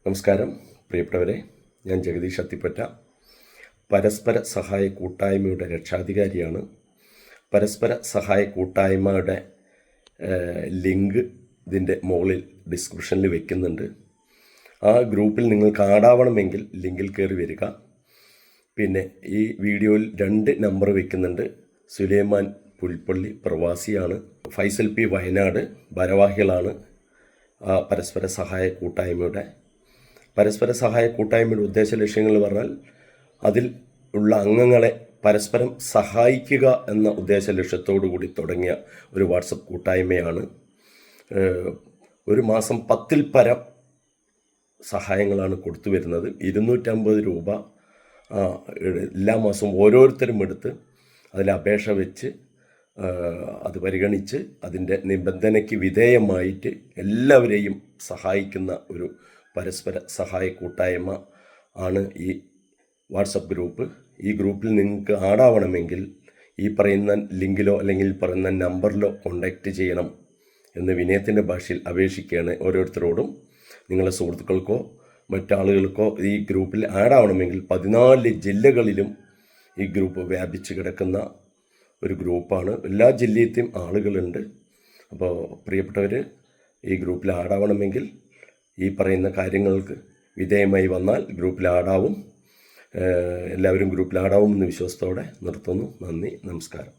നമസ്കാരം പ്രിയപ്പെട്ടവരെ, ഞാൻ ജഗദീഷ് അത്തിപ്പറ്റ, പരസ്പര സഹായ കൂട്ടായ്മയുടെ രക്ഷാധികാരിയാണ്. പരസ്പര സഹായ കൂട്ടായ്മയുടെ ലിങ്ക് ഇതിൻ്റെ മുകളിൽ ഡിസ്ക്രിപ്ഷനിൽ വെക്കുന്നുണ്ട്. ആ ഗ്രൂപ്പിൽ നിങ്ങൾക്ക് ആഡാവണമെങ്കിൽ ലിങ്കിൽ കയറി വരിക. പിന്നെ ഈ വീഡിയോയിൽ 2 നമ്പർ വെക്കുന്നുണ്ട്. സുലൈമാൻ പുൽപ്പള്ളി പ്രവാസിയാണ്, ഫൈസൽ പി വയനാട് ഭാരവാഹികളാണ്. പരസ്പര സഹായ കൂട്ടായ്മയുടെ ഉദ്ദേശ ലക്ഷ്യങ്ങൾ പറഞ്ഞാൽ അതിൽ ഉള്ള അംഗങ്ങളെ പരസ്പരം സഹായിക്കുക എന്ന ഉദ്ദേശ ലക്ഷ്യത്തോടു കൂടി തുടങ്ങിയ ഒരു വാട്സപ്പ് കൂട്ടായ്മയാണ്. ഒരു മാസം 10-ൽ പരം സഹായങ്ങളാണ് കൊടുത്തു വരുന്നത്. 250 രൂപ എല്ലാ മാസവും ഓരോരുത്തരും എടുത്ത് അതിൽ അപേക്ഷ വെച്ച് അത് പരിഗണിച്ച് അതിൻ്റെ നിബന്ധനയ്ക്ക് വിധേയമായിട്ട് എല്ലാവരെയും സഹായിക്കുന്ന ഒരു പരസ്പര സഹായ കൂട്ടായ്മ ആണ് ഈ വാട്സപ്പ് ഗ്രൂപ്പ്. ഈ ഗ്രൂപ്പിൽ നിങ്ങൾക്ക് ആഡാവണമെങ്കിൽ ഈ പറയുന്ന ലിങ്കിലോ അല്ലെങ്കിൽ പറയുന്ന നമ്പറിലോ കോണ്ടാക്റ്റ് ചെയ്യണം എന്ന് വിനയത്തിൻ്റെ ഭാഷയിൽ അപേക്ഷിക്കുകയാണ് ഓരോരുത്തരോടും. നിങ്ങളുടെ സുഹൃത്തുക്കൾക്കോ മറ്റാളുകൾക്കോ ഈ ഗ്രൂപ്പിൽ ആഡാവണമെങ്കിൽ 14 ജില്ലകളിലും ഈ ഗ്രൂപ്പ് വ്യാപിച്ച് കിടക്കുന്ന ഒരു ഗ്രൂപ്പാണ്. എല്ലാ ജില്ലയിലെയും ആളുകളുണ്ട്. അപ്പോൾ പ്രിയപ്പെട്ടവർ, ഈ ഗ്രൂപ്പിൽ ആഡാവണമെങ്കിൽ ഈ പറയുന്ന കാര്യങ്ങൾക്ക് വിധേയമായി വന്നാൽ ഗ്രൂപ്പിൽ ആഡാവും. എല്ലാവരും ഗ്രൂപ്പിൽ ആഡാവും എന്ന് വിശ്വാസത്തോടെ നിർത്തുന്നു. നന്ദി, നമസ്കാരം.